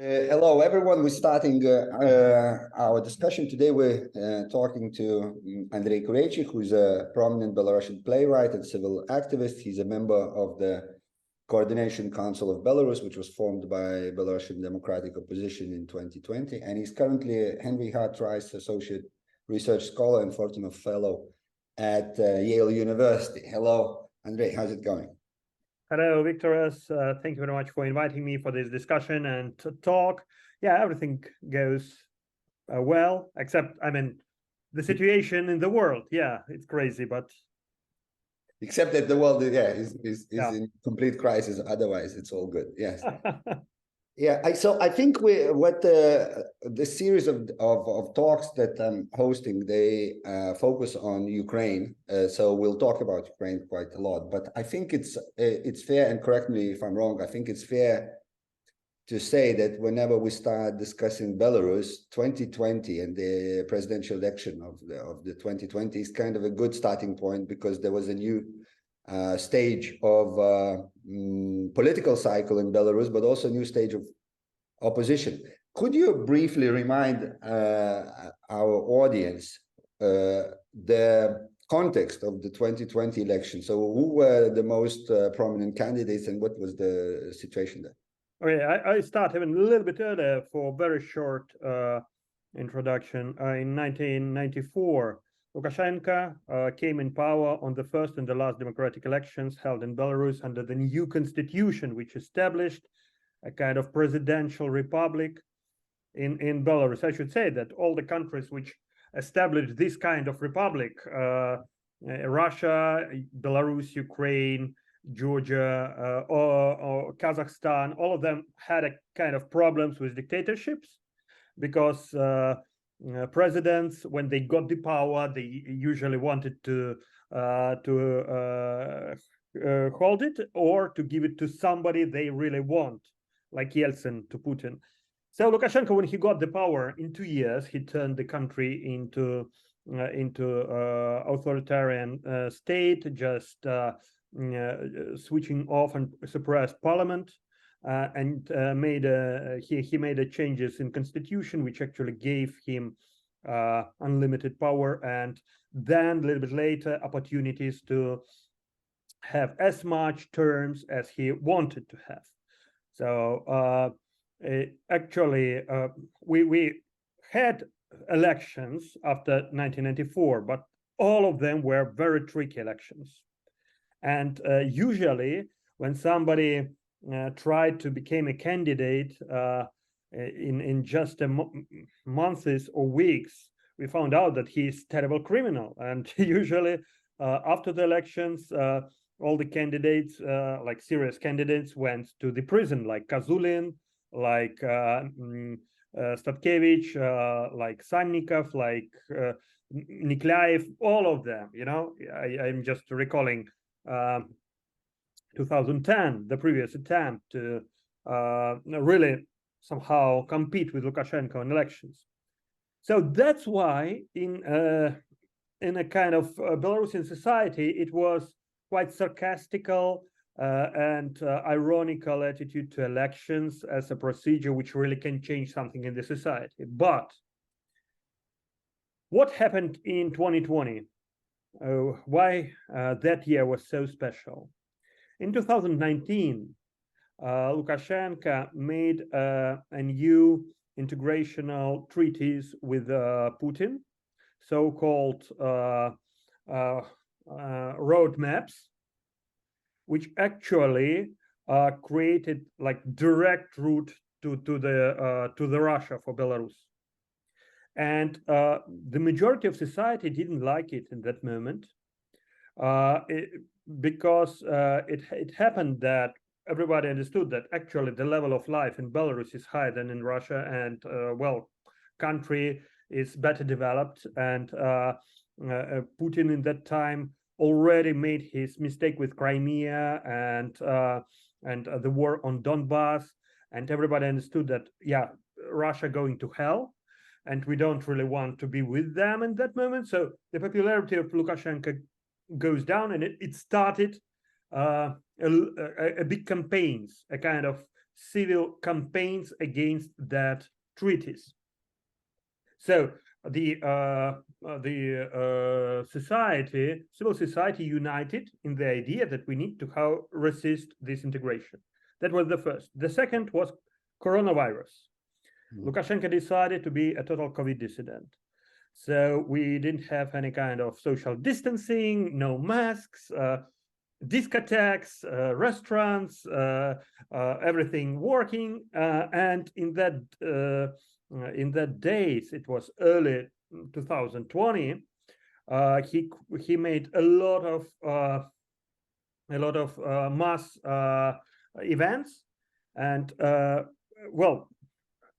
Hello, everyone. We're starting our discussion today. We're talking to Andrei Kureichik, who's a prominent Belarusian playwright and civil activist. He's a member of the Coordination Council of Belarus, which was formed by Belarusian Democratic Opposition in 2020. And he's currently a Henry Hart Rice Associate Research Scholar and Fortuna Fellow at Jeilo University. Hello, Andrei. How's it going? Hello, Viktoras. Thank you very much for inviting me for this discussion and to talk. Yeah, everything goes well, except, the situation in the world. Yeah, it's crazy, but... Except that the world, is in complete crisis. Otherwise, it's all good. Yes. So I think the series of talks that I'm hosting, they focus on Ukraine. So we'll talk about Ukraine quite a lot. But I think it's fair, and correct me if I'm wrong, I think it's fair to say that whenever we start discussing Belarus, 2020 and the presidential election of the 2020 is kind of a good starting point, because there was a new stage of political cycle in Belarus, but also a new stage of opposition. Could you briefly remind our audience the context of the 2020 election? So who were the most prominent candidates and what was the situation there? Okay, I start even a little bit earlier for a very short introduction. In 1994, Lukashenko came in power on the first and the last democratic elections held in Belarus under the new constitution, which established a kind of presidential republic in Belarus. I should say that all the countries which established this kind of republic, Russia, Belarus, Ukraine, Georgia, or Kazakhstan, all of them had a kind of problems with dictatorships, because presidents, when they got the power, they usually wanted to hold it or to give it to somebody they really want, like Yeltsin to Putin. So Lukashenko, when he got the power in 2 years, he turned the country into authoritarian state, just switching off and suppressed parliament, and he made changes in constitution, which actually gave him unlimited power, and then a little bit later opportunities to have as much terms as he wanted to have. So actually, we had elections after 1994, but all of them were very tricky elections. And usually, when somebody tried to become a candidate in just months or weeks, we found out that he's a terrible criminal. And usually, after the elections, all the candidates, like serious candidates, went to the prison, like Kazulin, like Statkevich, like Sannikov, like Niklaev, all of them. I'm just recalling 2010, the previous attempt to really somehow compete with Lukashenko in elections. So that's why in a kind of Belarusian society, it was quite sarcastical and ironical attitude to elections as a procedure which really can change something in the society. But what happened in 2020? Why that year was so special? In 2019, Lukashenko made a new integrational treaties with Putin, so-called roadmaps, which actually created like direct route to the Russia for Belarus. And the majority of society didn't like it in that moment, because it happened that everybody understood that actually the level of life in Belarus is higher than in Russia, and country is better developed, and Putin in that time already made his mistake with Crimea and the war on Donbass, and everybody understood that Russia going to hell, and we don't really want to be with them in that moment. So the popularity of Lukashenko goes down, and it started a big campaigns, a kind of civil campaigns against that treaties. So the civil society united in the idea that we need to resist this integration. That was the first. The second was coronavirus. Lukashenko decided to be a total COVID dissident. So we didn't have any kind of social distancing, no masks, discotheques, restaurants, everything working. And in that days, it was early 2020. He made a lot of mass events, and well,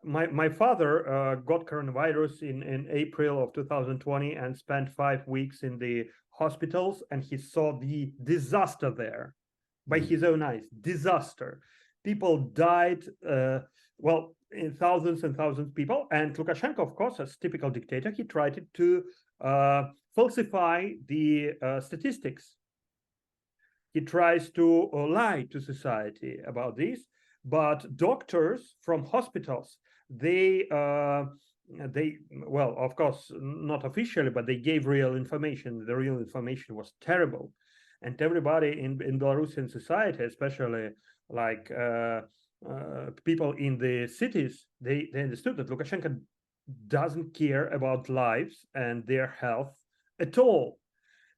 my father got coronavirus in April of 2020 and spent 5 weeks in the hospitals, and he saw the disaster there by his own eyes. Disaster. People died, well, in thousands and thousands of people. And Lukashenko, of course, as typical dictator, he tried to falsify the statistics. He tries to lie to society about this. But doctors from hospitals, they well, of course, not officially, but they gave real information. The real information was terrible, and everybody in Belarusian society, especially like people in the cities, they understood that Lukashenko doesn't care about lives and their health at all.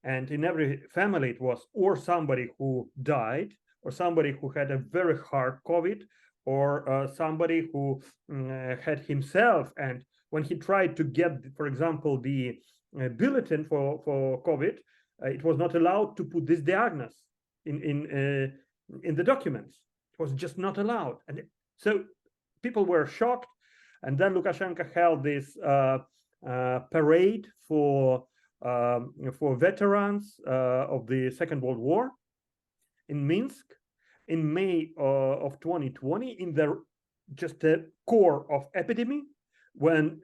And in every family, it was or somebody who died, or somebody who had a very hard COVID, or somebody who had himself. And when he tried to get, for example, the bulletin for COVID, it was not allowed to put this diagnosis in the documents. It was just not allowed. And so people were shocked. And then Lukashenko held this parade for veterans of the Second World War in Minsk in May of 2020, in just the core of epidemic, when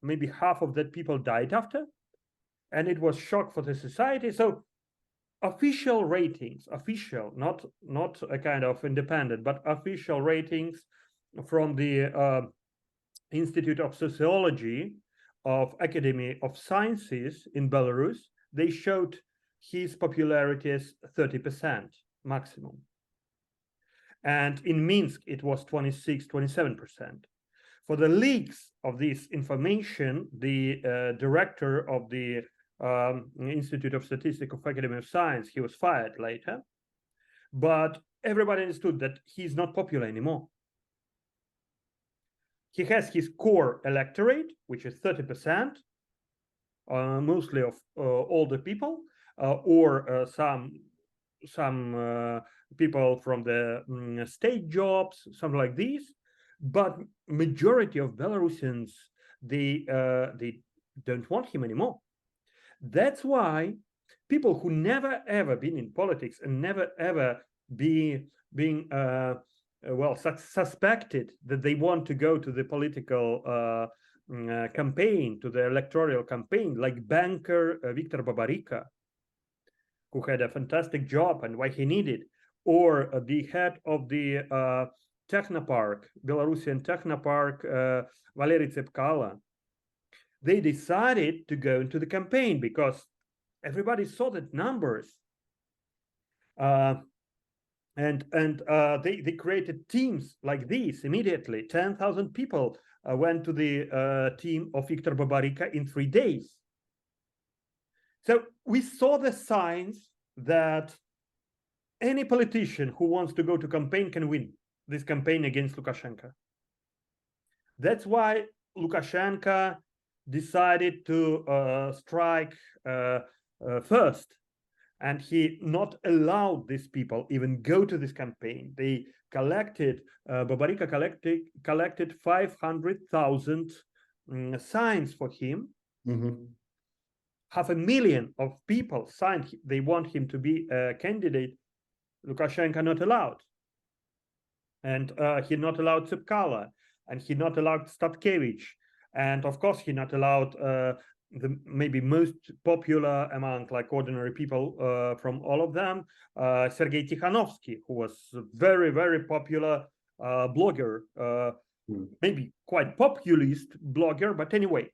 maybe half of that people died after, and it was shock for the society. So official ratings, not a kind of independent, but official ratings from the Institute of Sociology of Academy of Sciences in Belarus, they showed his popularity as 30% maximum. And in Minsk, it was 26-27%. For the leaks of this information, the director of the Institute of Statistics of Academy of Science, he was fired later. But everybody understood that he's not popular anymore. He has his core electorate, which is 30%, mostly of older people, or some people from the state jobs, something like this. But majority of Belarusians, they don't want him anymore. That's why people who never ever been in politics and never ever being suspected that they want to go to the political campaign, to the electoral campaign, like banker Viktor Babarika, who had a fantastic job and why he needed, or the head of the Technopark, Belarusian Technopark, Valery Tsepkala. They decided to go into the campaign because everybody saw the numbers. And they created teams like this immediately. 10,000 people went to the team of Viktor Babarika in 3 days. So we saw the signs that any politician who wants to go to campaign can win this campaign against Lukashenko. That's why Lukashenko decided to strike first. And he not allowed these people even go to this campaign. They collected, Babarika collected 500,000 signs for him. Mm-hmm. 500,000 of people signed. They want him to be a candidate. Lukashenko not allowed. And he not allowed Tsepkala. And he not allowed Statkevich. And of course, he not allowed the maybe most popular among like ordinary people from all of them, Sergei Tikhanovsky, who was very, very popular blogger, maybe quite populist blogger, but anyway,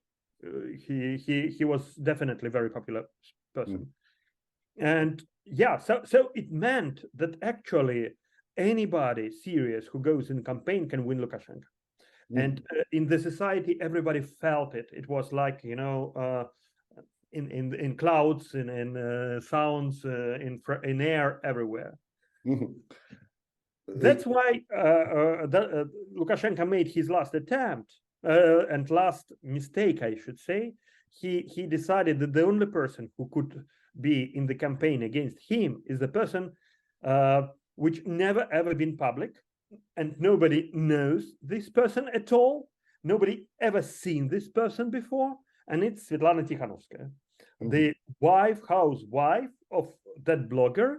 he was definitely a very popular person. And yeah, so it meant that actually anybody serious who goes in campaign can win Lukashenko. And in the society, everybody felt it. It was like, you know, in clouds, in sounds, in air, everywhere. That's why Lukashenko made his last attempt and last mistake, I should say. He decided that the only person who could be in the campaign against him is the person which never ever been public, and nobody knows this person at all. Nobody ever seen this person before, and it's Svetlana Tikhanovskaya, the housewife of that blogger.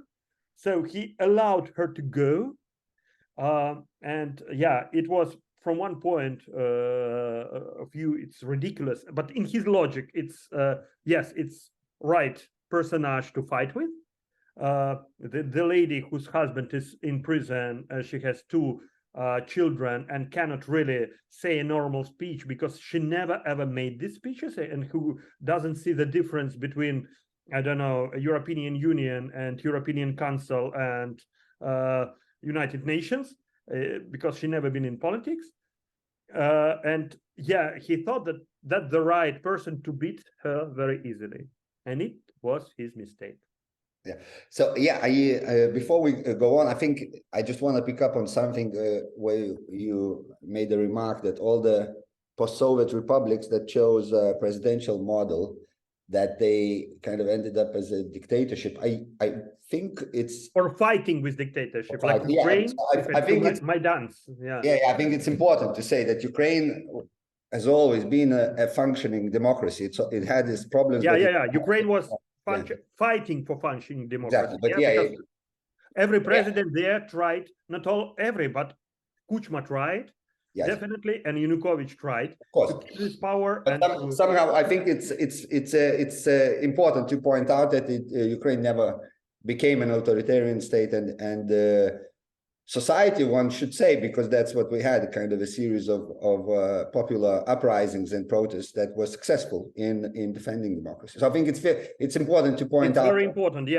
So he allowed her to go, and yeah, it was from one point of view, it's ridiculous, but in his logic, it's yes, it's right personage to fight with. The lady whose husband is in prison, she has 2 children and cannot really say a normal speech because she never ever made these speeches, and who doesn't see the difference between, I don't know, European Union and European Council and United Nations, because she never been in politics. And yeah, he thought that that's the right person to beat her very easily, and it was his mistake. Yeah. So yeah, before we go on, I think I just want to pick up on something where you made the remark that all the post-Soviet republics that chose a presidential model, that they kind of ended up as a dictatorship. I think it's or fighting with dictatorship, like Ukraine. I think it's Maidan's. Yeah, I think it's important to say that Ukraine has always been a functioning democracy. It had its problems. Ukraine was fighting for functioning democracy. Exactly. But every president there tried, not every, but Kuchma tried, definitely, and Yanukovych tried, of course, to keep this power. But somehow, I think it's important to point out that Ukraine never became an authoritarian state, and society, one should say, because that's what we had, kind of a series of popular uprisings and protests that were successful in defending democracy. So I think it's important to point out. It's very important,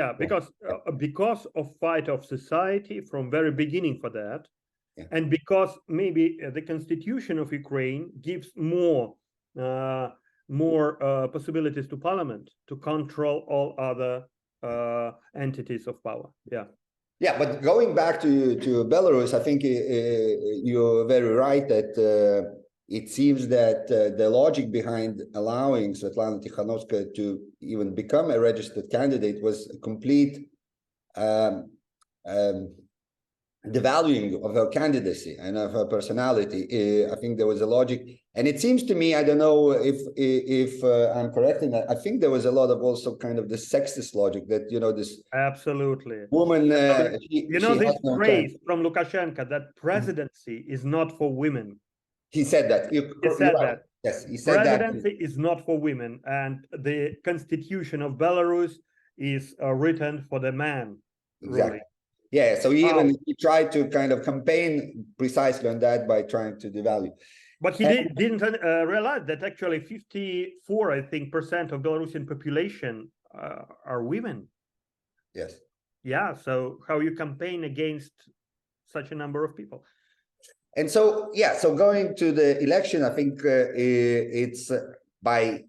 because of fight of society from very beginning for that, and because maybe the constitution of Ukraine gives more possibilities to parliament to control all other entities of power. Yeah, but going back to Belarus, I think you're very right that it seems that the logic behind allowing Svetlana Tikhanovskaya to even become a registered candidate was a complete devaluing of her candidacy and of her personality. I think there was a logic, and it seems to me, I don't know if I'm correct in that, I think there was a lot of also kind of the sexist logic that, you know, this absolutely woman, this phrase from Lukashenko that presidency is not for women. He said that. He said that. Yes, he said presidency is not for women, and the constitution of Belarus is written for the man. Exactly. Really. Yeah, so he tried to kind of campaign precisely on that by trying to devalue. But he didn't realize that actually 54%, I think, of Belarusian population are women. Yes. Yeah, so how you campaign against such a number of people? And so, so going to the election, I think it's by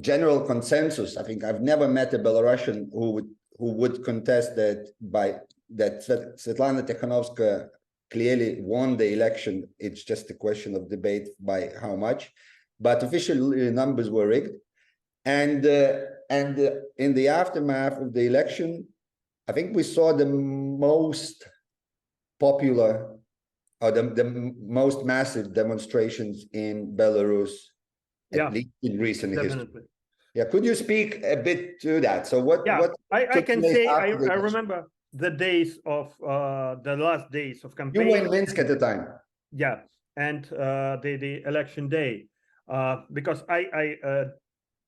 general consensus. I think I've never met a Belarusian who would contest that Svetlana Tikhanovskaya clearly won the election. It's just a question of debate by how much, but official numbers were rigged. And in the aftermath of the election, I think we saw the most popular or the most massive demonstrations in Belarus, at least in recent history. Yeah, could you speak a bit to that? So what? Yeah, I can say I remember the days of the last days of campaign. You were in Minsk at the time. Yeah, and the election day, because I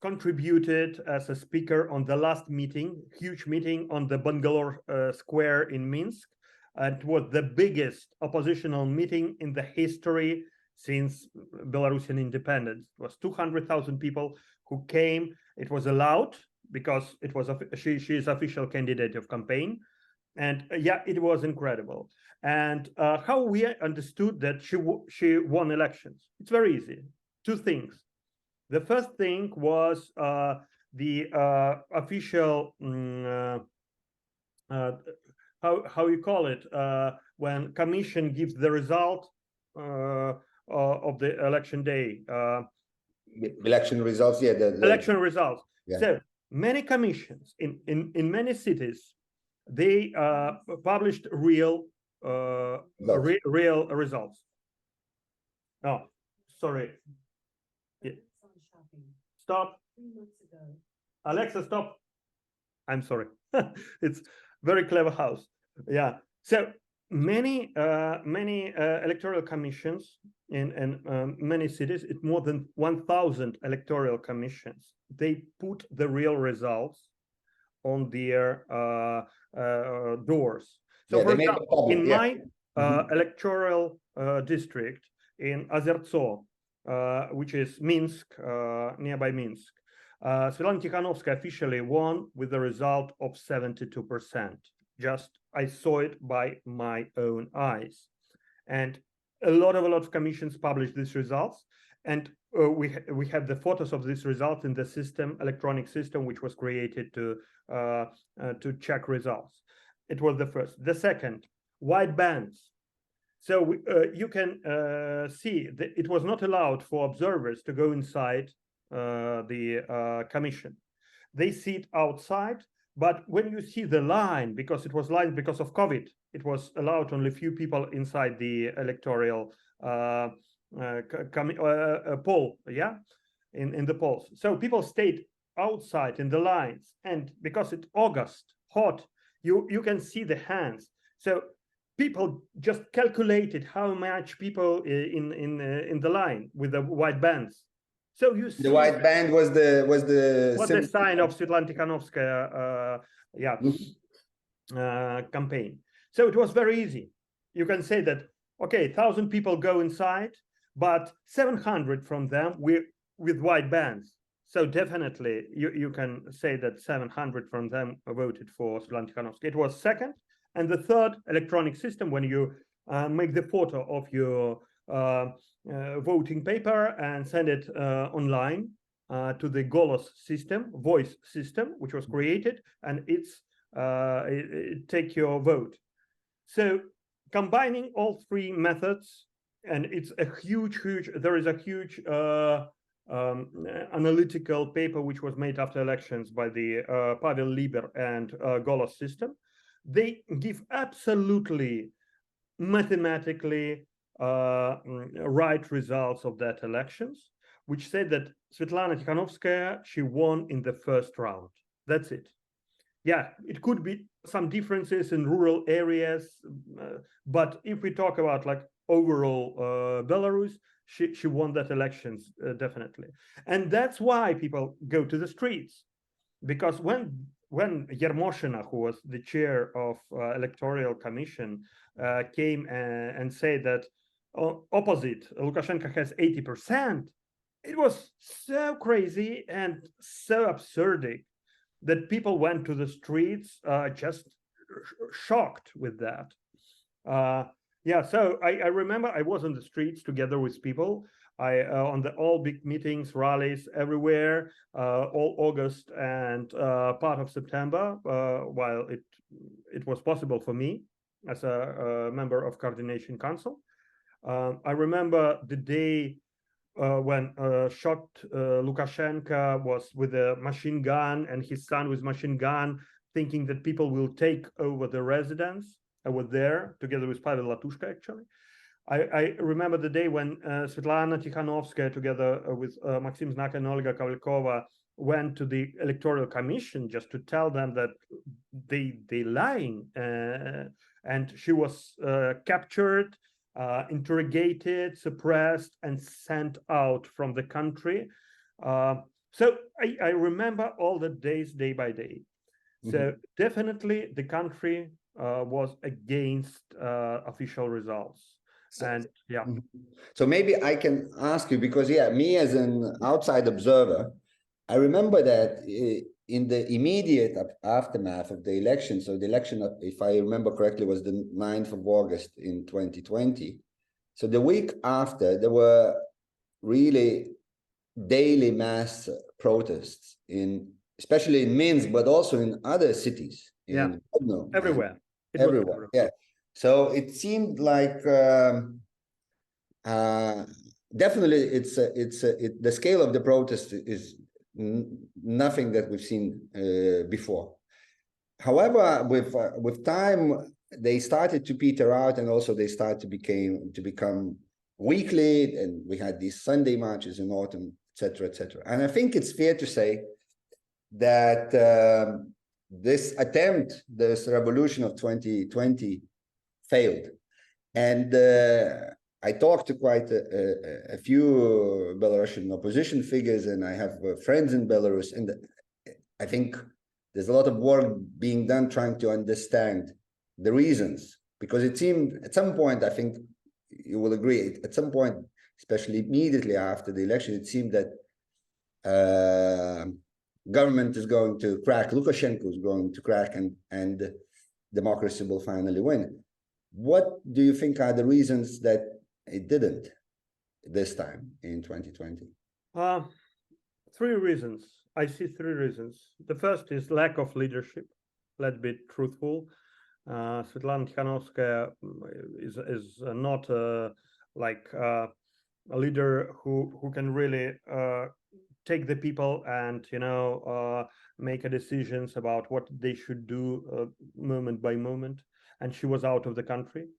contributed as a speaker on the last meeting, huge meeting on the Bangalore Square in Minsk, It was the biggest oppositional meeting in the history since Belarusian independence. It was 200,000 people who came. It was allowed because it was she is official candidate of campaign, and yeah, it was incredible. And how we understood that she won elections? It's very easy. Two things. The first thing was the official how you call it when commission gives the result of the election day. Election results, yeah. Election results. Yeah. So many commissions in many cities, they published real results. Oh, sorry. Yeah. Stop. 3 months ago. Alexa, stop. I'm sorry. It's very clever house. Yeah. So many electoral commissions in many cities, it's more than 1,000 electoral commissions. They put the real results on their doors. So, Yeah, for example, in my electoral district in Ozertso, which is Minsk, nearby Minsk, Svetlana Tikhanovskaya officially won with a result of 72%. Just I saw it by my own eyes, and a lot of commissions published these results, and we have the photos of these results in the system, electronic system, which was created to check results. It was the first. The second, white bands. So you can see that it was not allowed for observers to go inside the commission. They sit outside, but when you see the line, because it was lined because of COVID, it was allowed only few people inside the electoral poll, yeah, in the polls. So people stayed outside in the lines, and because it's August, hot, you can see the hands. So people just calculated how much people in the line with the white bands. So you see the white band was the sign of Svetlana Tikhanovskaya campaign. So it was very easy. You can say that, okay, 1,000 people go inside, but 700 from them were with white bands. So definitely you can say that 700 from them voted for Svetlana Tikhanovskaya. It was second. And the third, electronic system, when you make the photo of your voting paper and send it online to the Golos system, voice system, which was created, and it take your vote. So combining all three methods, and it's a huge, there is a huge analytical paper which was made after elections by the Pavel Liber and Golos system. They give absolutely mathematically right results of that elections, which said that Svetlana Tikhanovskaya, she won in the first round. That's it. Yeah, it could be some differences in rural areas, but if we talk about like overall Belarus, she won that elections definitely. And that's why people go to the streets, because when Yermoshina, who was the chair of electoral commission, came and said that opposite Lukashenko has 80%, it was so crazy and so absurd that people went to the streets just shocked with that. Yeah, so I remember I was on the streets together with people. I on the all big meetings, rallies everywhere, all August and part of September, while it was possible for me as a member of Coordination Council. I remember the day when shot Lukashenko was with a machine gun, and his son with machine gun, thinking that people will take over the residence. I was there together with Pavel Latushka, actually. I remember the day when Svetlana Tikhanovskaya, together with Maxim Znaka and Olga Kovalkova, went to the Electoral Commission just to tell them that they lying, and she was captured, interrogated, suppressed, and sent out from the country. So I remember all the days, day by day. So definitely the country was against official results. And yeah. So maybe I can ask you, because me as an outside observer, I remember that in the immediate aftermath of the election, so the election, if I remember correctly, was the 9th of August in 2020. So the week after, there were really daily mass protests especially in Minsk, but also in other cities. Everywhere. Everywhere. Yeah. So it seemed like definitely the scale of the protest is nothing that we've seen before. However, with time, they started to peter out, and also they started to become weekly, and we had these Sunday marches in autumn, etc., etc. And I think it's fair to say that this revolution of 2020 failed. And I talked to quite a few Belarusian opposition figures, and I have friends in Belarus, and I think there's a lot of work being done trying to understand the reasons, because it seemed at some point, I think you will agree, at some point, especially immediately after the election, it seemed that government is going to crack, Lukashenko is going to crack, and democracy will finally win. What do you think are the reasons that it didn't this time in 2020? 3 reasons. I see 3 reasons. The first is lack of leadership. Let's be truthful. Svetlana Tikhanovskaya is not like a leader who can really take the people and make decisions about what they should do moment by moment. And she was out of the country,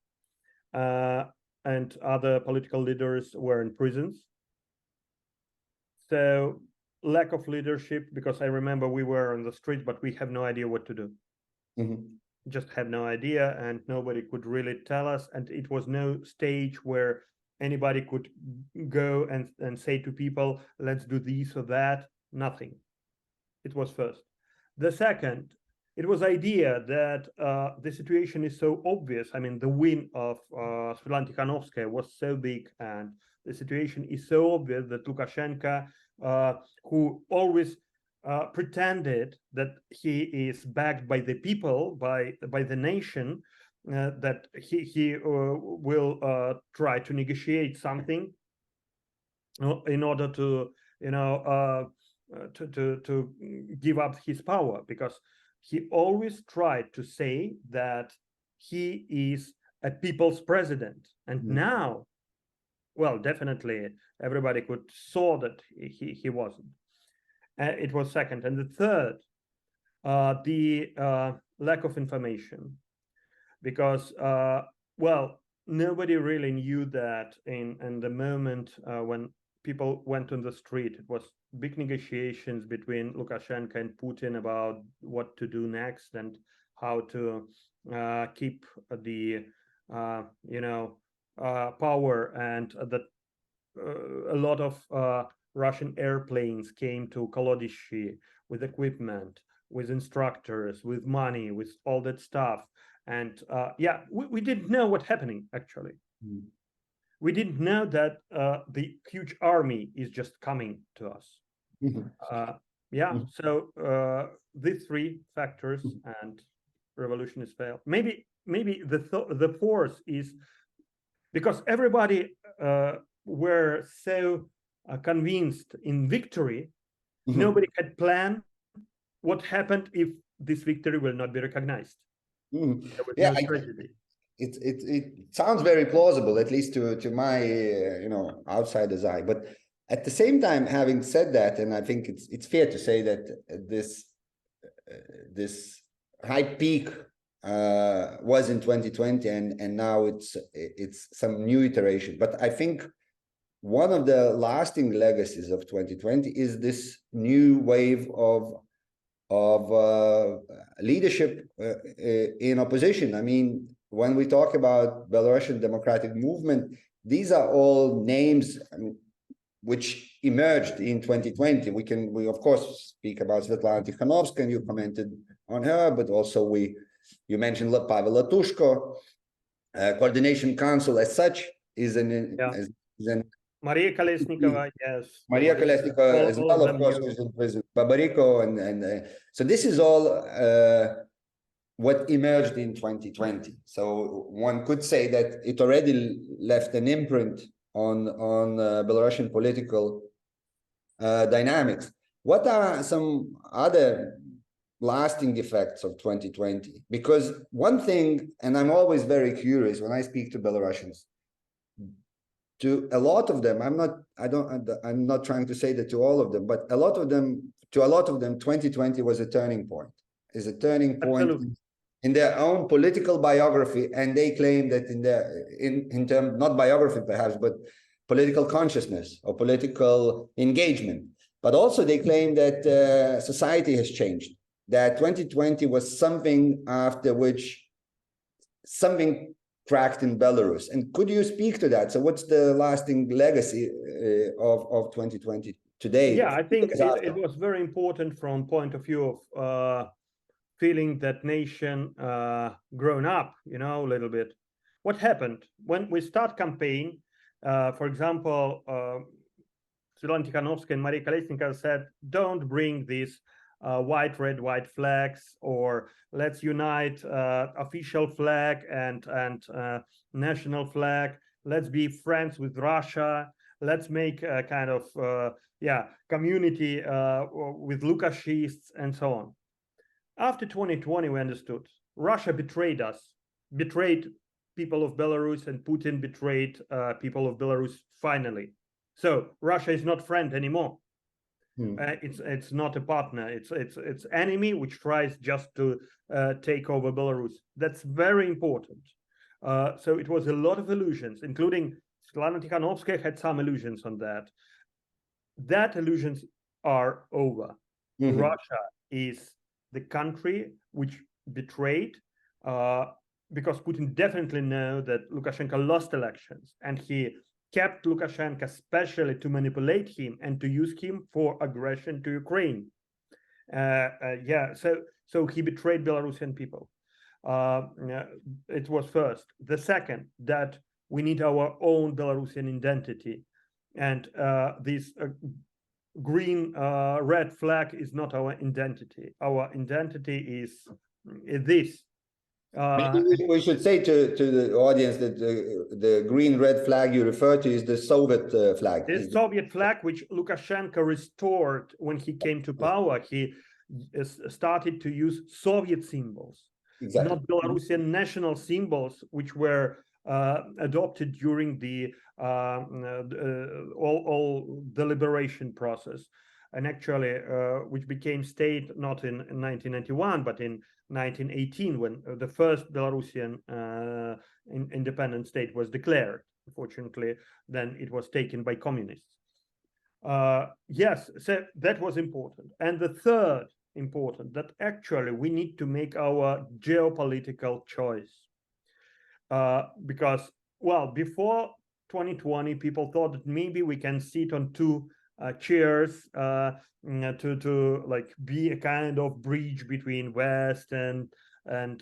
and other political leaders were in prisons. So lack of leadership, because I remember we were on the street, but we have no idea what to do. Just have no idea, and nobody could really tell us. And it was no stage where anybody could go and say to people, let's do this or that. Nothing. It was first. The second, it was idea that the situation is so obvious. I mean, the win of Svetlana Tikhanovskaya was so big, and the situation is so obvious that Lukashenko, who always pretended that he is backed by the people, by the nation, that he will try to negotiate something in order to to give up his power, because he always tried to say that he is a people's president. And now, well, definitely everybody saw that he wasn't. It was second. And the third, the lack of information, because well, nobody really knew that in the moment when people went on the street, it was big negotiations between Lukashenko and Putin about what to do next and how to keep the power, and that a lot of Russian airplanes came to Kolodishi with equipment, with instructors, with money, with all that stuff. And yeah, we didn't know what's happening, actually. We didn't know that the huge army is just coming to us. Yeah, so these 3 factors, and revolution is failed. Maybe the fourth is because everybody were so convinced in victory. Nobody had planned what happened if this victory will not be recognized. Yeah, it sounds very plausible, at least to my outsider's eye. But at the same time, having said that, and I think it's fair to say that this high peak was in 2020, and now it's some new iteration. But I think one of the lasting legacies of 2020 is this new wave of leadership in opposition. I mean, when we talk about Belarusian democratic movement, these are all names which emerged in 2020. We of course speak about Svetlana Tikhanovskaya, and you commented on her, but also we You mentioned Pavel Latushko. Coordination Council as such is an Maria Kolesnikova, yes. Maria Kolesnikova as well, of course, with Babariko, and so this is all what emerged in 2020. So one could say that it already left an imprint on Belarusian political dynamics. What are some other lasting effects of 2020? Because one thing, and I'm always very curious when I speak to Belarusians, to a lot of them, I'm not trying to say that to all of them, but to a lot of them, 2020 was a turning point. Is a turning point in their own political biography, and they claim that in terms, not biography perhaps, but political consciousness or political engagement. But also they claim that society has changed, that 2020 was something after which something cracked in Belarus. And could you speak to that? So what's the lasting legacy of 2020 today? Yeah, I think it was very important from point of view of feeling that nation grown up, a little bit. What happened when we start campaign? For example, Svetlana Tikhanovskaya and Maria Kolesnikova said, don't bring these white, red, white flags, or let's unite official flag and national flag. Let's be friends with Russia. Let's make a kind of community with Lukashists and so on. After 2020, we understood Russia betrayed us, betrayed people of Belarus, and Putin betrayed people of Belarus finally. So Russia is not friend anymore. It's not a partner. It's enemy which tries just to take over Belarus. That's very important. So it was a lot of illusions, including Svetlana Tikhanovskaya had some illusions on that. That illusions are over. Russia is the country which betrayed, because Putin definitely know that Lukashenko lost elections, and he kept Lukashenko especially to manipulate him and to use him for aggression to Ukraine. So he betrayed Belarusian people. It was first. The second, that we need our own Belarusian identity, and this green red flag is not our identity. Our identity is this. Maybe we should say to the audience that the green red flag you refer to is the Soviet flag. The Soviet flag, which Lukashenko restored when he came to power. He started to use Soviet symbols, not Belarusian national symbols, which were adopted during the all the liberation process, and actually which became state not in 1991 but in 1918, when the first Belarusian independent state was declared. Unfortunately, then it was taken by communists. Yes, so that was important. And the third important, that actually we need to make our geopolitical choice. Because, well, before 2020, people thought that maybe we can sit on two chairs to like be a kind of bridge between West and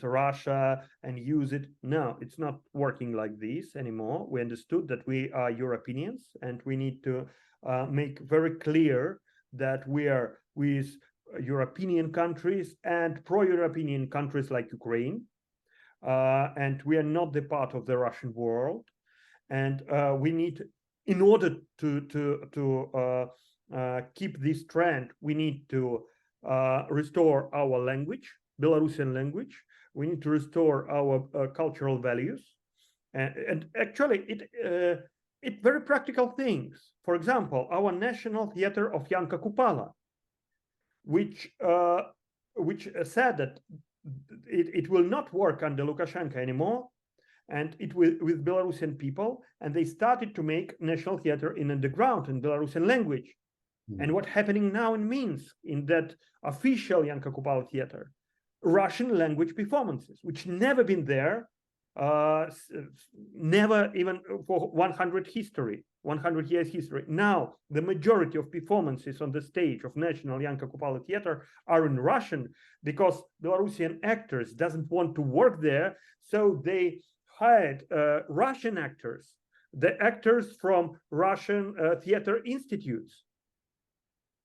Russia and use it. No, it's not working like this anymore. We understood that we are Europeans, and we need to make very clear that we are with European countries and pro-European countries like Ukraine, and we are not the part of the Russian world. And we need, in order to keep this trend, we need to restore our language, Belarusian language. We need to restore our cultural values, and actually, it very practical things. For example, our national theater of Yanka Kupala, which said that it will not work under Lukashenko anymore, and it will with Belarusian people, and they started to make national theater in underground in Belarusian language. And what's happening now in Minsk, in that official Yanka Kupala theater, Russian language performances, which never been there never even for 100 years history. Now, the majority of performances on the stage of National Yanka Kupala Theater are in Russian because Belarusian actors doesn't want to work there, so they hired Russian actors, the actors from Russian theater institutes.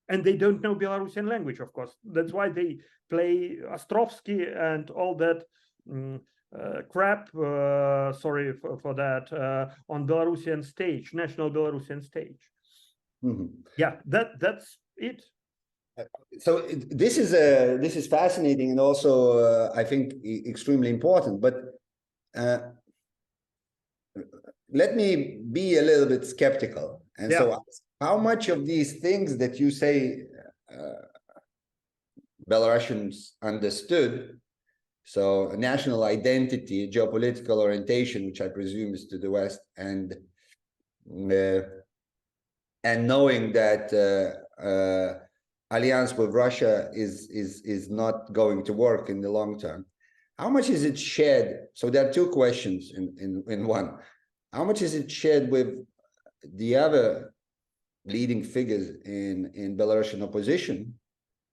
And they don't know Belarusian language, of course. That's why they play Ostrovsky and all that crap, sorry for that, on Belarusian stage, national Belarusian stage. Yeah, that's it. So this is fascinating and also I think extremely important. But let me be a little bit skeptical. And so how much of these things that you say Belarusians understood, so national identity, geopolitical orientation, which I presume is to the West, and knowing that alliance with Russia is not going to work in the long term, how much is it shared? So there are two questions in one. How much is it shared with the other leading figures in Belarusian opposition?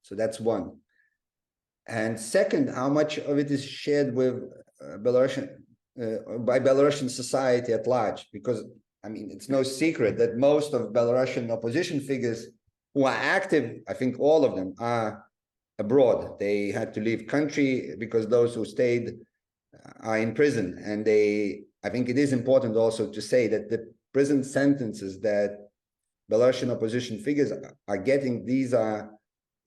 So that's one. And second, how much of it is shared with by Belarusian society at large? Because, I mean, it's no secret that most of Belarusian opposition figures who are active, I think all of them are abroad. They had to leave country because those who stayed are in prison. And I think it is important also to say that the prison sentences that Belarusian opposition figures are getting, these are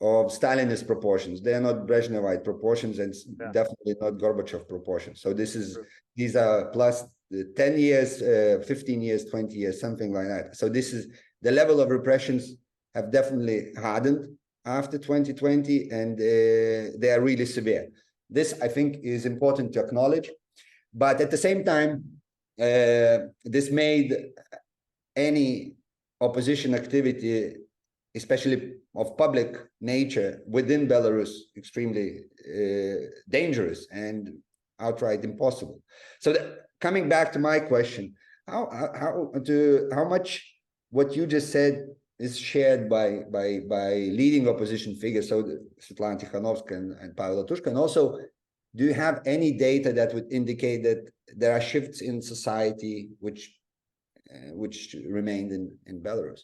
of Stalinist proportions. They are not Brezhnevite proportions, and definitely not Gorbachev proportions. So these are plus 10 years, 15 years, 20 years, something like that. So this is the level of repressions have definitely hardened after 2020, and they are really severe. This, I think, is important to acknowledge. But at the same time, this made any opposition activity, especially of public nature within Belarus, extremely dangerous and outright impossible. So coming back to my question, how much what you just said is shared by leading opposition figures, so Svetlana Tikhanovskaya and Pavel Latushka, and also, do you have any data that would indicate that there are shifts in society which remained in Belarus?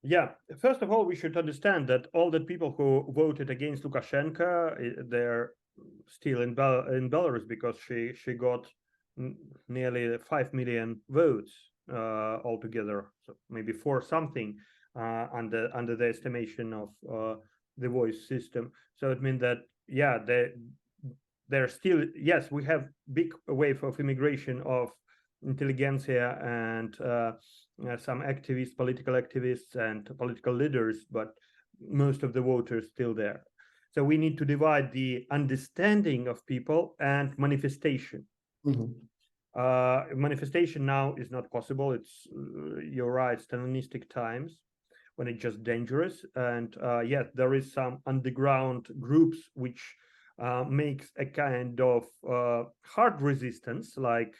Yeah, first of all, we should understand that all the people who voted against Lukashenko, they're still in Belarus because she got nearly 5 million votes altogether, so maybe 4 something under the estimation of the voice system. So it means that they're still, yes, we have big wave of immigration of intelligentsia and some activists, political activists and political leaders, but most of the voters still there. So we need to divide the understanding of people and manifestation. Manifestation now is not possible. It's, you're right, Stalinistic times when it's just dangerous. And yes, there is some underground groups which makes a kind of hard resistance, like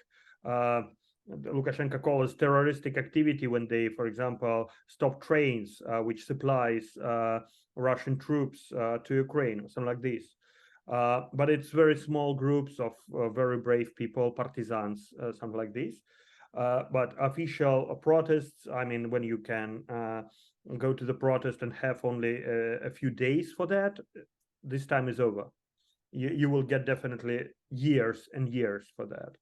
Lukashenko calls terroristic activity when they, for example, stop trains which supplies Russian troops to Ukraine or something like this. But it's very small groups of very brave people, partisans, something like this. But official protests, I mean, when you can go to the protest and have only a few days for that, this time is over. You will get definitely years and years for that.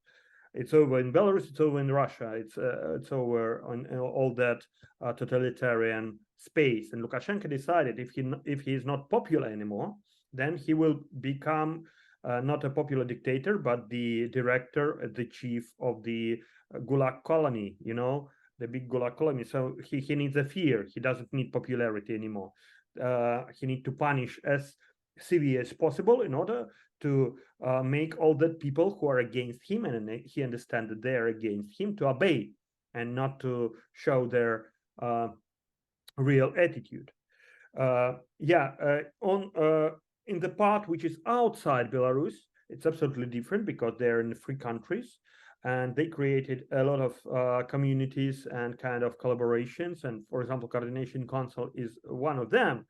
It's over in Belarus, it's over in Russia, it's over on all that totalitarian space. And Lukashenko decided if he is not popular anymore, then he will become not a popular dictator, but the director, the chief of the Gulag colony, you know, the big Gulag colony. So he needs a fear. He doesn't need popularity anymore. He needs to punish as severe as possible in order to make all the people who are against him, and he understands that they are against him, to obey and not to show their real attitude. In the part which is outside Belarus, It's absolutely different because they're in free countries, and they created a lot of communities and kind of collaborations. And for example, Coordination Council is one of them.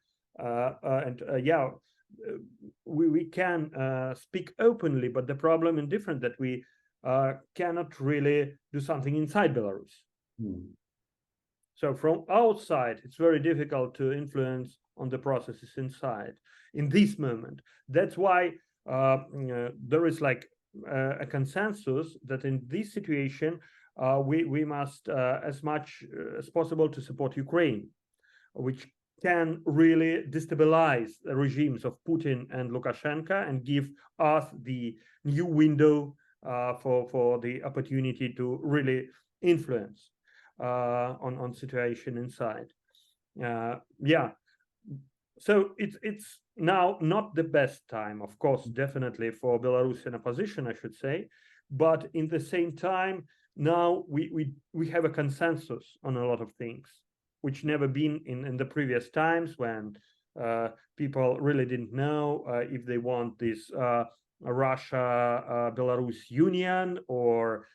We can speak openly, but the problem is different, that we cannot really do something inside Belarus. So from outside, it's very difficult to influence on the processes inside in this moment. That's why there is like a consensus that in this situation, we must as much as possible to support Ukraine, which can really destabilize the regimes of Putin and Lukashenko and give us the new window for the opportunity to really influence on situation inside. So it's now not the best time, of course, definitely for Belarusian opposition, I should say, but in the same time, now we have a consensus on a lot of things, which never been in the previous times when people really didn't know if they want this Russia-Belarus union or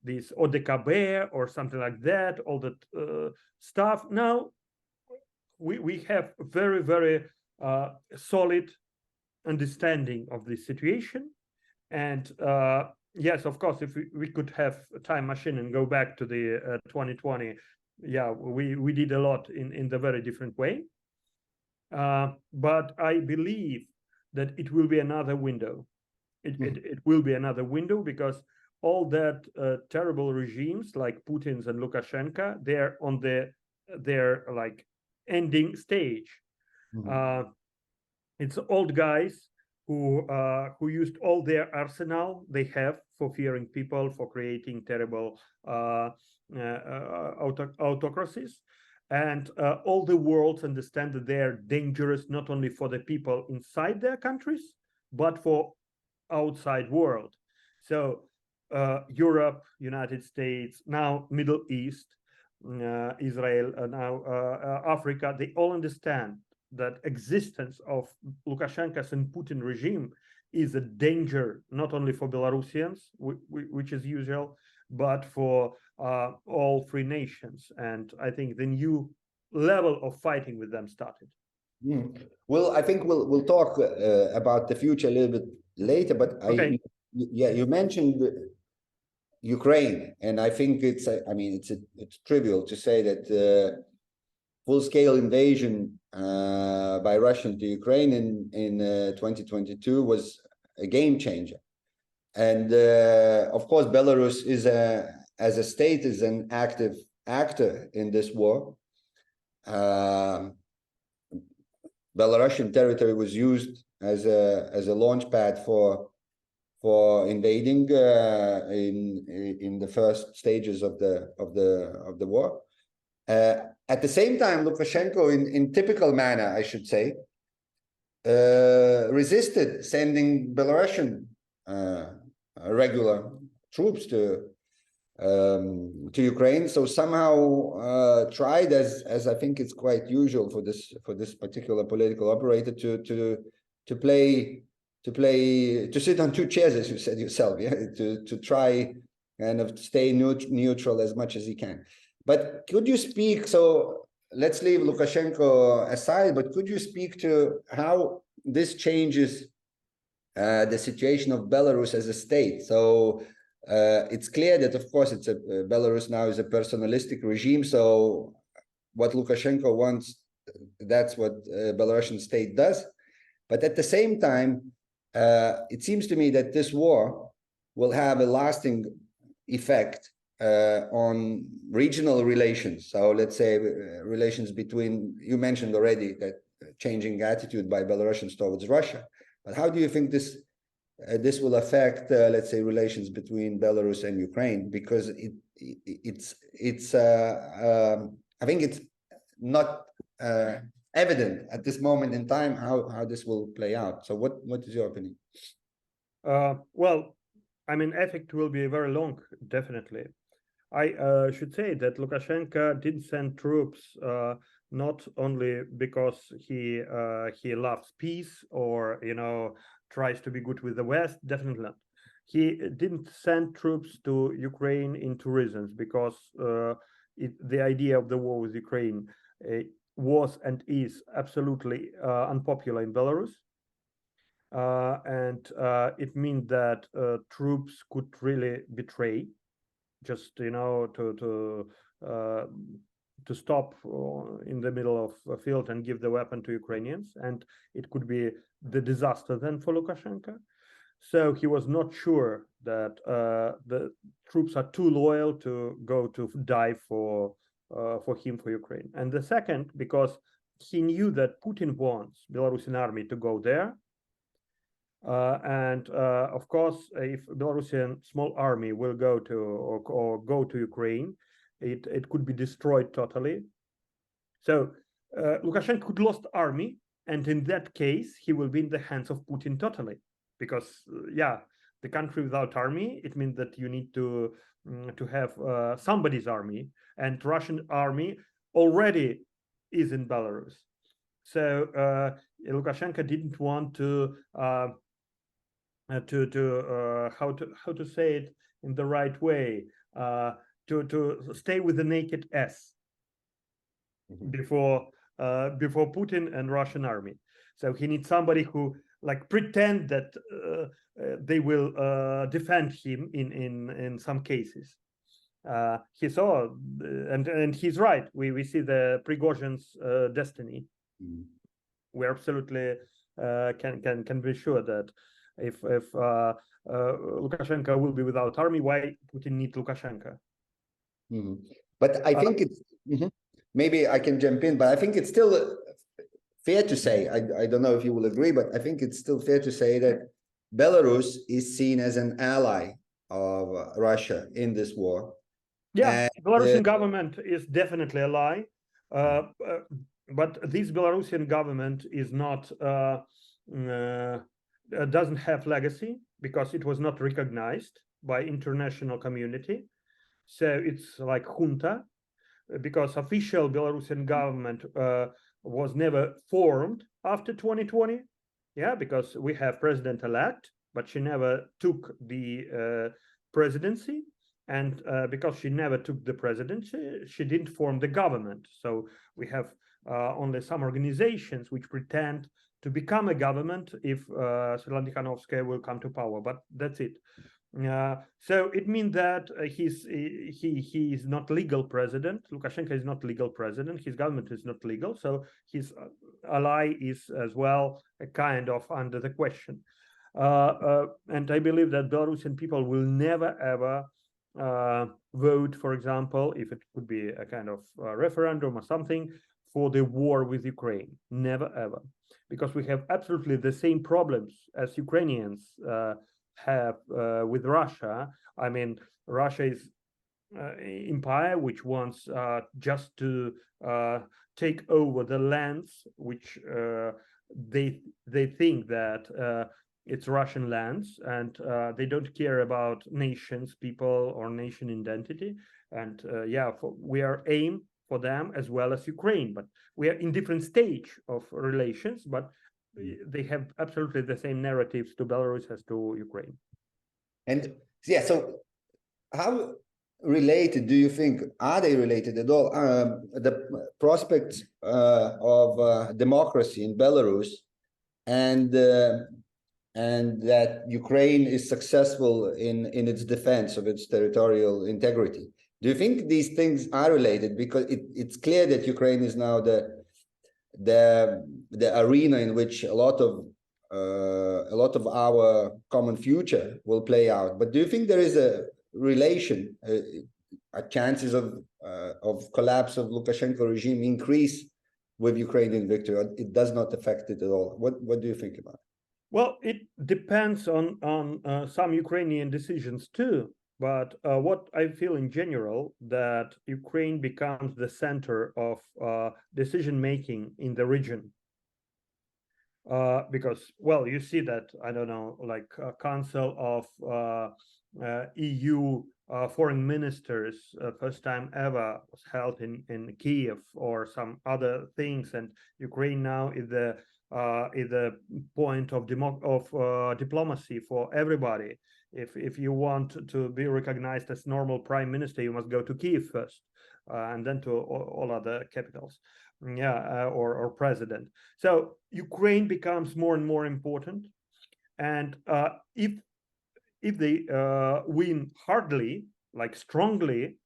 this ODKB or something like that, all that stuff. Now we have very, very solid understanding of the situation. And yes, of course, if we could have a time machine and go back to the 2020, we did a lot in the very different way. But I believe that it will be another window. It will be another window, because all that terrible regimes like Putin's and Lukashenko, they're on their like ending stage. It's old guys who used all their arsenal they have for fearing people, for creating terrible autocracies, and all the world understand that they're dangerous not only for the people inside their countries but for outside world. So Europe, United States, now Middle East, Israel, now Africa, they all understand that existence of Lukashenko's and Putin regime is a danger not only for Belarusians, which is usual, but for all free nations. And I think the new level of fighting with them started. Well, I think we'll talk about the future a little bit later, but Okay. You mentioned Ukraine, and I think it's trivial to say that full-scale invasion by Russia to Ukraine in 2022 was a game changer. And of course, Belarus as a state is an active actor in this war. Belarusian territory was used as a launch pad for invading in the first stages of the war. At the same time, Lukashenko, in typical manner, I should say, resisted sending Belarusian regular troops to Ukraine. So somehow tried, as I think it's quite usual for this particular political operator, to sit on two chairs, as you said yourself, to try kind of stay neutral as much as he can. But could you speak, so let's leave Lukashenko aside, but could you speak to how this changes the situation of Belarus as a state? So it's clear that, of course, Belarus now is a personalistic regime. So what Lukashenko wants, that's what Belarusian state does. But at the same time, it seems to me that this war will have a lasting effect on regional relations. So let's say relations between, you mentioned already that changing attitude by Belarusians towards Russia. But how do you think this will affect, let's say, relations between Belarus and Ukraine? Because I think it's not evident at this moment in time how this will play out. So what is your opinion? Well, I mean, effect will be very long, definitely. I should say that Lukashenko didn't send troops not only because he loves peace or tries to be good with the West. Definitely not. He didn't send troops to Ukraine in two reasons, because the idea of the war with Ukraine was and is absolutely unpopular in Belarus. And it means that troops could really betray, just to stop in the middle of a field and give the weapon to Ukrainians, and it could be the disaster then for Lukashenko. So he was not sure that the troops are too loyal to go to die for him, for Ukraine. And the second, because he knew that Putin wants Belarusian army to go there. And of course, if Belarusian small army will go to or go to Ukraine, it could be destroyed totally. So Lukashenko could lose army, and in that case, he will be in the hands of Putin totally. Because the country without army, it means that you need to have somebody's army, and Russian army already is in Belarus. So Lukashenko didn't want to how to say it in the right way, to stay with the naked S before Putin and Russian army. So he needs somebody who pretend that they will defend him in some cases. He saw, and he's right. We see the Prigozhin's destiny. We absolutely can be sure that if Lukashenko will be without army, why Putin need Lukashenko? But I think it's maybe I can jump in, but I think it's still fair to say, I don't know if you will agree, but I think it's still fair to say that Belarus is seen as an ally of Russia in this war. Yeah, the Belarusian government is definitely a ally, but this Belarusian government is not doesn't have legacy, because it was not recognized by international community. So it's like junta, because official Belarusian government was never formed after 2020. Yeah, because we have president-elect, but she never took the presidency. And because she never took the presidency, she didn't form the government. So we have only some organizations which pretend to become a government if Svetlana Tikhanovskaya will come to power, but that's it. So it means that he is not legal president. Lukashenko is not legal president. His government is not legal. So his ally is as well a kind of under the question. And I believe that Belarusian people will never ever vote, for example, if it could be a kind of referendum or something, for the war with Ukraine. Never ever, because we have absolutely the same problems as Ukrainians have with Russia. I mean, Russia is empire which wants just to take over the lands which they think that it's Russian lands, and they don't care about nations, people, or nation identity. And we are aim for them as well as Ukraine, but we are in different stage of relations, but they have absolutely the same narratives to Belarus as to Ukraine. And so how related do you think, are they related at all, the prospects of democracy in Belarus and that Ukraine is successful in its defense of its territorial integrity? Do you think these things are related? Because it's clear that Ukraine is now the arena in which a lot of our common future will play out. But do you think there is a relation, chances of collapse of Lukashenko regime increase with Ukrainian victory, or it does not affect it at all? What do you think about it? Well, it depends on some Ukrainian decisions too. But what I feel in general, that Ukraine becomes the center of decision-making in the region. Because, well, you see that, I don't know, like Council of EU foreign ministers, first time ever was held in Kiev, or some other things. And Ukraine now is the is the point of diplomacy for everybody. If you want to be recognized as normal prime minister, you must go to Kiev first, and then to all other capitals, or president. So Ukraine becomes more and more important, and if they win hardly, like strongly,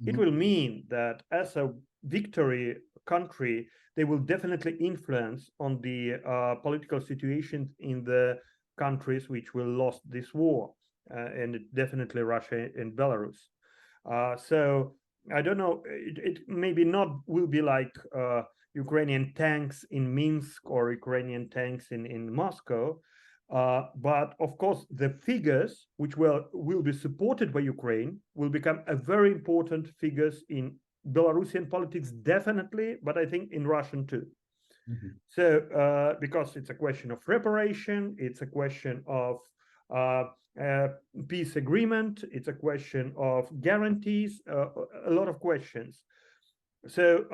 it will mean that as a victory country, they will definitely influence on the political situation in the countries which will lost this war, and definitely Russia and Belarus. So I don't know, it maybe not will be like Ukrainian tanks in Minsk or Ukrainian tanks in Moscow, but of course the figures which will be supported by Ukraine will become a very important figures in Belarusian politics, definitely, but I think in Russian too. So because it's a question of reparation, it's a question of peace agreement, it's a question of guarantees, a lot of questions. So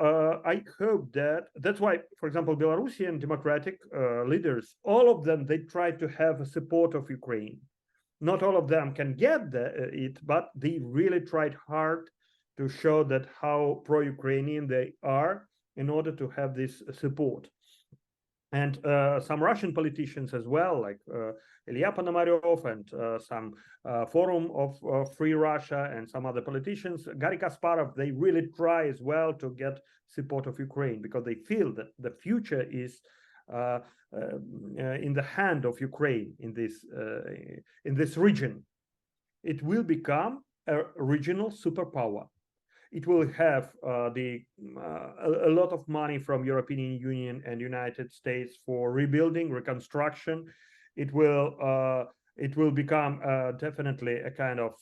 I hope that's why, for example, Belarusian democratic leaders, all of them, they try to have a support of Ukraine. Not all of them can get it, but they really tried hard to show that how pro-Ukrainian they are in order to have this support. And some Russian politicians as well, like Ilya Ponomaryov and some Forum of Free Russia and some other politicians, Garry Kasparov, they really try as well to get support of Ukraine because they feel that the future is in the hand of Ukraine in this region. It will become a regional superpower. It will have a lot of money from European Union and United States for rebuilding, reconstruction. It will become definitely a kind of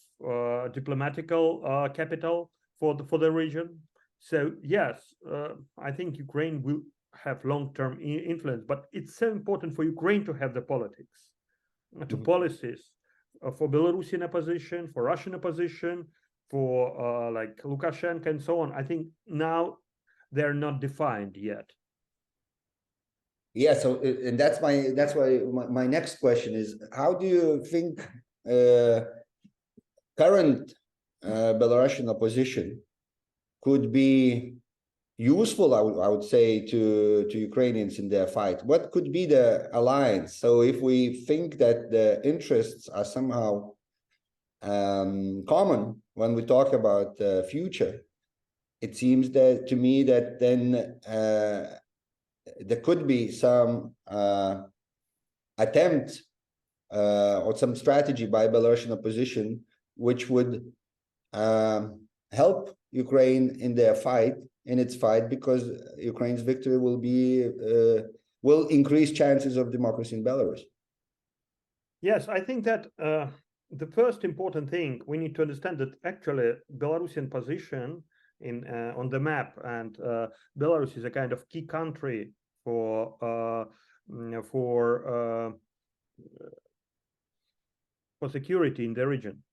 diplomatical capital for the region. So yes, I think Ukraine will have long-term influence, but it's so important for Ukraine to have the politics, to policies, for Belarusian opposition, for Russian opposition, for like Lukashenko and so on. I think now they're not defined yet. Yeah, so and that's why my next question is, how do you think current Belarusian opposition could be useful, I would say, to Ukrainians in their fight? What could be the alliance? So if we think that the interests are somehow common when we talk about the future, it seems that to me that then there could be some attempt or some strategy by Belarusian opposition which would help Ukraine in its fight, because Ukraine's victory will increase chances of democracy in Belarus. Yes, I think that the first important thing we need to understand that actually Belarusian position on the map, and Belarus is a kind of key country for security in the region.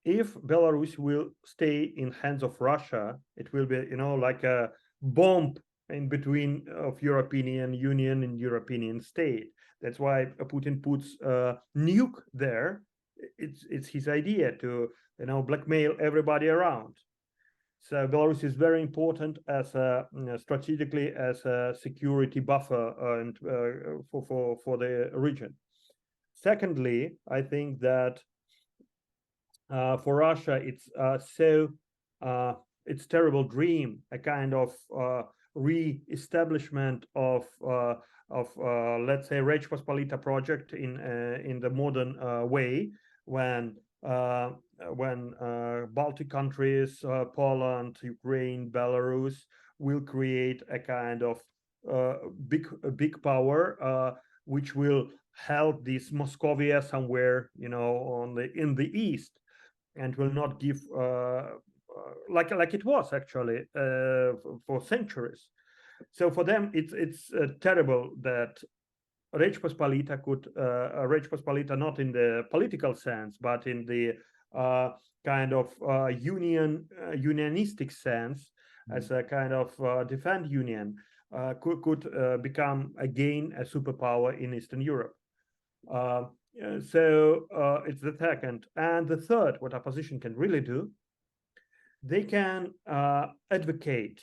If Belarus will stay in hands of Russia, it will be, like a bomb in between of European Union and European state. That's why Putin puts nuke there. It's his idea to blackmail everybody around. So Belarus is very important as strategically as a security buffer and for the region. Secondly, I think that for Russia, it's terrible dream, a kind of re-establishment of let's say Rzecz Pospolita project in the modern way, when Baltic countries, Poland, Ukraine, Belarus will create a kind of big power which will help this Moscovia somewhere in the east, and will not give like it was actually for centuries. So for them it's terrible that Rzecz Pospolita could Rzecz Pospolita, not in the political sense but in the kind of unionistic sense, as a kind of defend union, could become again a superpower in Eastern Europe. So it's the second. And the third, what opposition can really do, they can advocate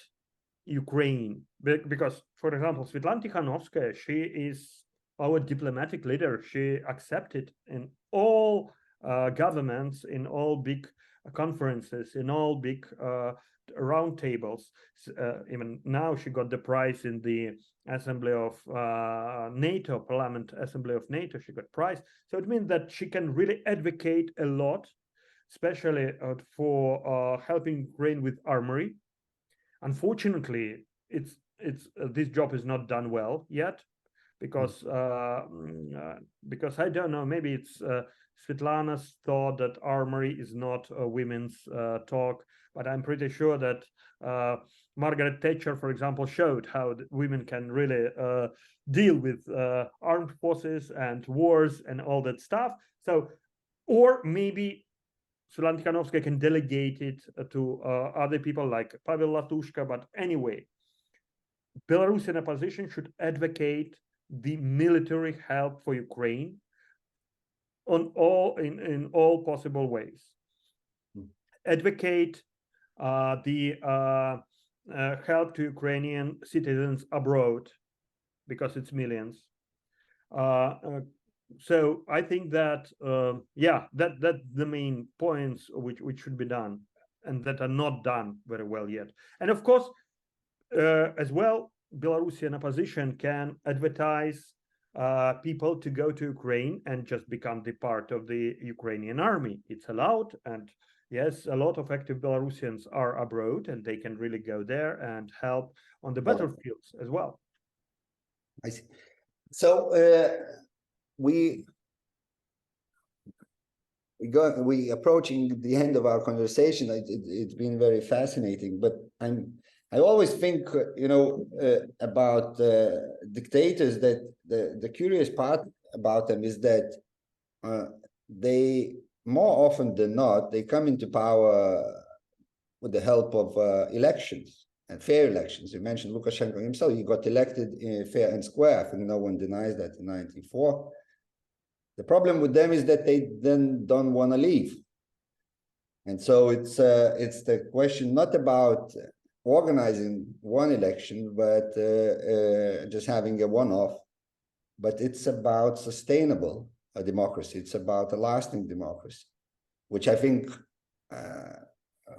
Ukraine, because, for example, Svetlana Tikhanovskaya, she is our diplomatic leader. She accepted in all governments, in all big conferences, in all big round tables. Even now she got the prize in the Assembly of NATO, Parliament Assembly of NATO, she got prize. So it means that she can really advocate a lot, especially for helping Ukraine with armory. Unfortunately, this job is not done well yet, because I don't know, maybe it's Svetlana's thought that armory is not a women's talk, but I'm pretty sure that Margaret Thatcher, for example, showed how women can really deal with armed forces and wars and all that stuff. So, or maybe Svetlana Tikhanovskaya can delegate it to other people like Pavel Latushka. But anyway, Belarusian opposition should advocate the military help for Ukraine on in all possible ways. Advocate the help to Ukrainian citizens abroad, because it's millions. So I think that that's the main points which should be done, and that are not done very well yet. And of course, as well, Belarusian opposition can advertise people to go to Ukraine and just become the part of the Ukrainian army. It's allowed, and yes, a lot of active Belarusians are abroad, and they can really go there and help on the battlefields as well. I see. So we approaching the end of our conversation. It's been very fascinating, but I always think, about dictators, that the curious part about them is that they, more often than not, they come into power with the help of elections, and fair elections. You mentioned Lukashenko himself. He got elected fair and square. I think no one denies that in 1994. The problem with them is that they then don't want to leave. And so it's the question not about organizing one election, but just having a one-off, but it's about sustainable democracy. It's about a lasting democracy, which I think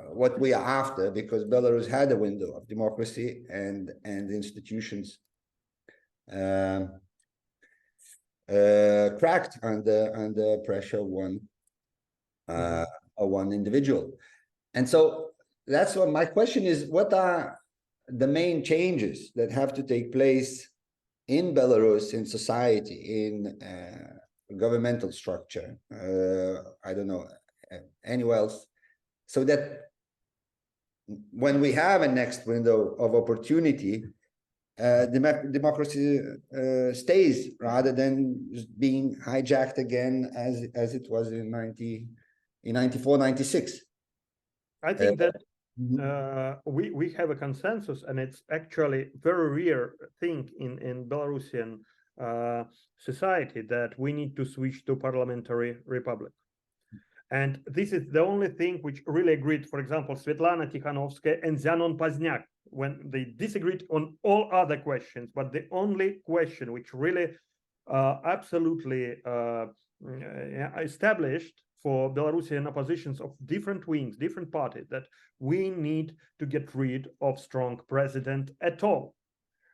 what we are after, because Belarus had a window of democracy and institutions cracked under pressure of one individual. And so that's what my question is: what are the main changes that have to take place in Belarus, in society, in governmental structure, I don't know, anywhere else, so that when we have a next window of opportunity, democracy stays, rather than just being hijacked again as it was in 94, 96. I think that we have a consensus, and it's actually very rare thing in Belarusian society, that we need to switch to parliamentary republic. And this is the only thing which really agreed, for example, Svetlana Tikhanovskaya and Zianon Pozniak, when they disagreed on all other questions, but the only question which really absolutely established for Belarusian oppositions of different wings, different parties, that we need to get rid of strong president at all.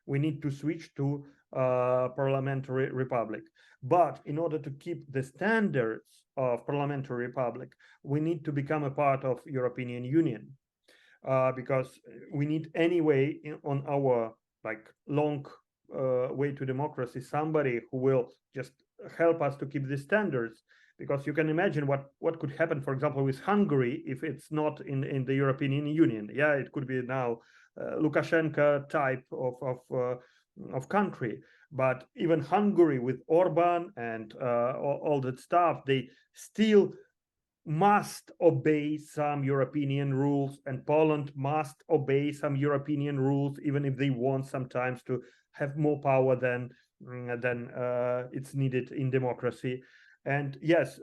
We need to switch to parliamentary republic. But in order to keep the standards of parliamentary republic, we need to become a part of European Union, because we need anyway on our long way to democracy somebody who will just help us to keep the standards. Because you can imagine what could happen, for example, with Hungary if it's not in the European Union. Yeah, it could be now Lukashenko type of country. But even Hungary with Orban and all that stuff, they still must obey some European rules, and Poland must obey some European rules, even if they want sometimes to have more power than it's needed in democracy. And yes,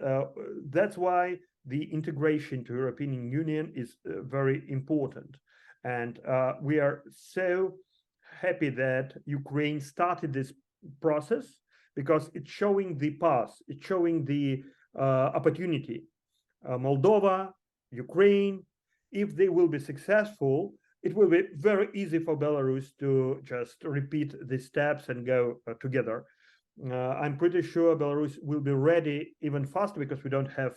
that's why the integration to European Union is very important. And we are so happy that Ukraine started this process, because it's showing the path, it's showing the opportunity. Moldova, Ukraine, if they will be successful, it will be very easy for Belarus to just repeat the steps and go together. I'm pretty sure Belarus will be ready even faster, because we don't have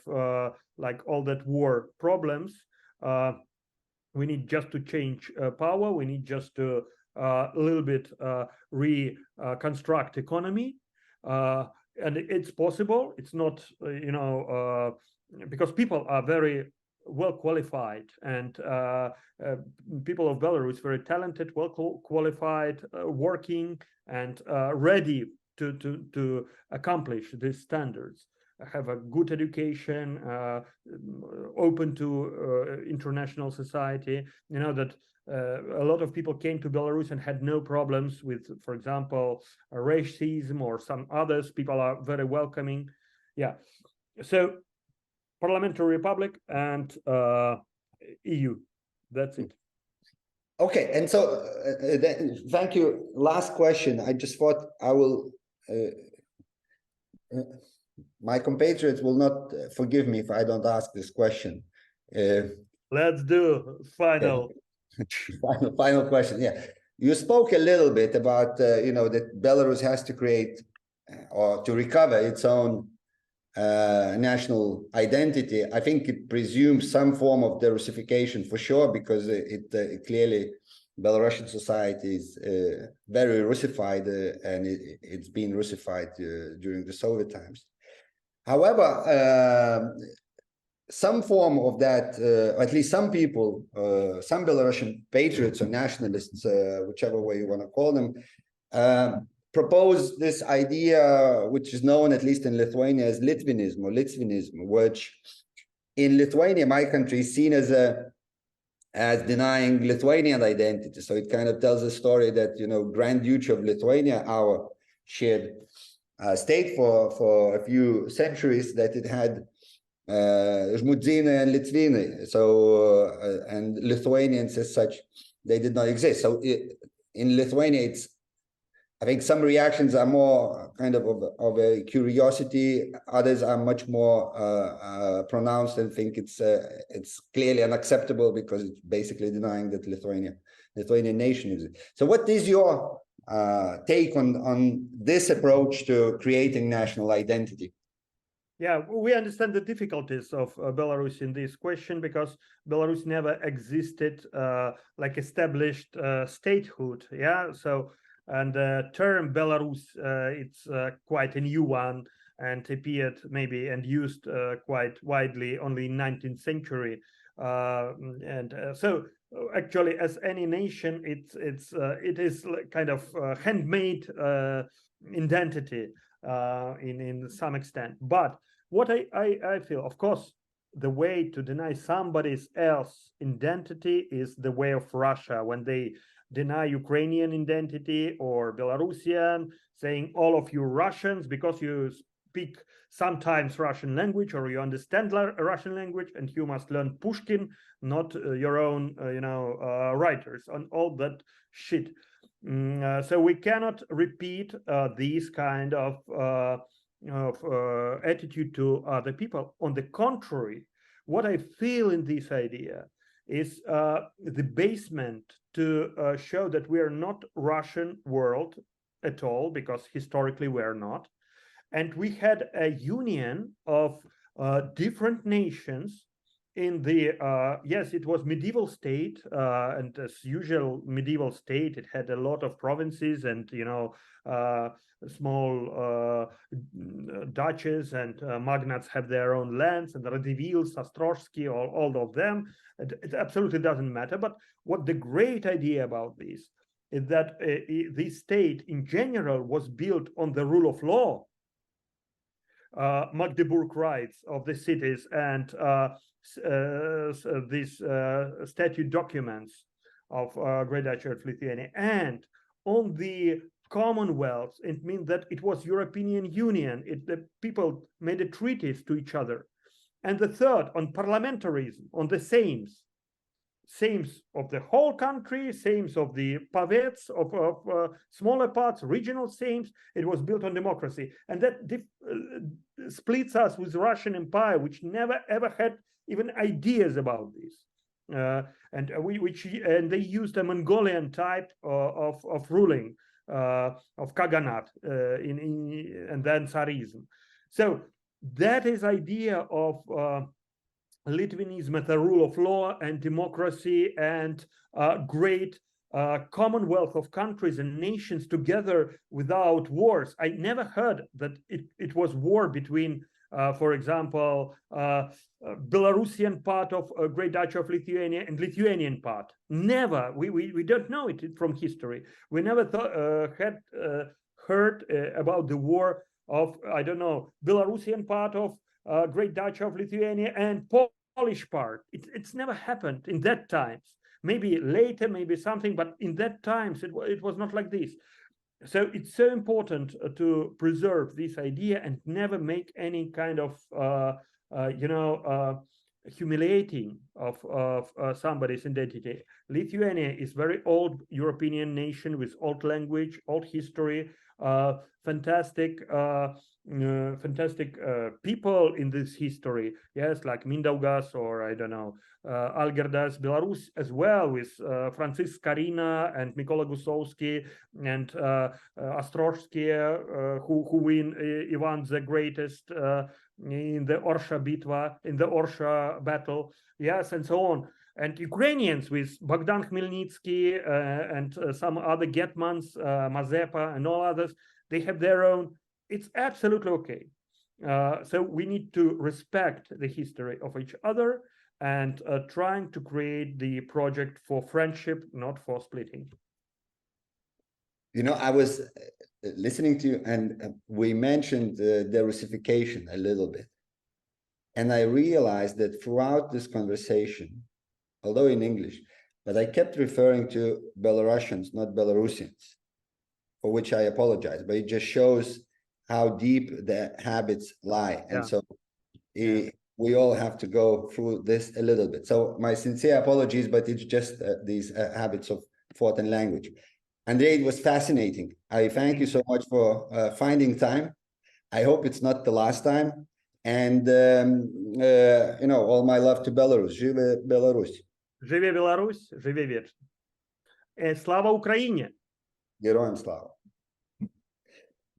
like all that war problems. We need just to change power. We need just to a little bit reconstruct economy, and it's possible. It's not, because people are very well qualified, and people of Belarus very talented, well qualified, working, and ready to accomplish these standards. Have a good education, open to international society. You know that a lot of people came to Belarus and had no problems with, for example, racism or some others. People are very welcoming. Yeah. So parliamentary republic and EU. That's it. Okay, and so thank you. Last question. I just thought I will. My compatriots will not forgive me if I don't ask this question. Let's do final. Final question. Yeah, you spoke a little bit about that Belarus has to create or to recover its own national identity. I think it presumes some form of derussification for sure, because it clearly Belarusian society is very Russified, and it's been Russified during the Soviet times. However, some form of that, at least some people, some Belarusian patriots or nationalists, whichever way you want to call them, propose this idea, which is known, at least in Lithuania, as Litvinism or Litvinism, which in Lithuania, my country, is seen as denying Lithuanian identity. So it kind of tells a story that, Grand Duchy of Lithuania, our shared state for a few centuries, that it had Žmudzynai and Litvynai. So, and Lithuanians as such, they did not exist. So in Lithuania, I think some reactions are more kind of a curiosity. Others are much more pronounced and think it's clearly unacceptable, because it's basically denying that Lithuanian nation exists. So what is your take on this approach to creating national identity? Yeah, we understand the difficulties of Belarus in this question, because Belarus never existed like established statehood. Yeah, so. And the term Belarus, it's quite a new one, and appeared maybe and used quite widely only in 19th century. So actually, as any nation, it is kind of handmade identity in some extent. But what I feel, of course, the way to deny somebody else's identity is the way of Russia, when they deny Ukrainian identity or Belarusian, saying all of you Russians, because you speak sometimes Russian language or you understand Russian language, and you must learn Pushkin, not your own, writers, and all that shit. So we cannot repeat this kind of attitude to other people. On the contrary, what I feel in this idea is the basement to show that we are not Russian world at all, because historically we are not. And we had a union of different nations in the, yes, it was medieval state, and as usual medieval state, it had a lot of provinces and, small duchies, and magnates have their own lands, and Radziwiłł, Ostrożski, all of them. It absolutely doesn't matter. But what the great idea about this is that the state in general was built on the rule of law. Magdeburg rights of the cities and these statute documents of Great Duchy of Lithuania, and on the Commonwealth, it means that it was European Union. The people made a treaties to each other. And the third, on parliamentarism, on the Seims of the whole country, Seims of the pavets, of smaller parts, regional Seims. It was built on democracy. And that splits us with Russian Empire, which never ever had even ideas about this. And they used a Mongolian type of ruling, of Khaganate, and then Tsarism. So that is idea of Litvinism, the rule of law and democracy and great commonwealth of countries and nations together without wars. I never heard that it was war between, for example, Belarusian part of Great Duchy of Lithuania and Lithuanian part. Never. We don't know it from history. We never had heard about the war of, I don't know, Belarusian part of Great Duchy of Lithuania and Polish part. It's never happened in that times. Maybe later, maybe something, but in that times it was not like this. So it's so important to preserve this idea and never make any kind of humiliating of somebody's identity. Lithuania is very old European nation with old language, old history, fantastic people in this history. Yes, like Mindaugas or I don't know, Algirdas, Belarus as well, with Francis Karina and Mykola Gusovsky and Ostrożskie, who win Ivan the Greatest in the Orsha Bitva, in the Orsha battle, yes, and so on. And Ukrainians with Bogdan Khmelnytsky and some other Getmans, Mazepa and all others, they have their own. It's absolutely okay. So we need to respect the history of each other and trying to create the project for friendship, not for splitting. You know, I was listening to you and we mentioned the Russification a little bit. And I realized that throughout this conversation, although in English, but I kept referring to Belarusians, not Belarusians, for which I apologize, but it just shows how deep the habits lie. And so we all have to go through this a little bit. So my sincere apologies, but it's just these habits of thought and language. Andrei, it was fascinating. I thank you so much for finding time. I hope it's not the last time. And, all my love to Belarus. Живе Беларусь. Живе Беларусь, живе вечно. Слава Україні! Героям слава!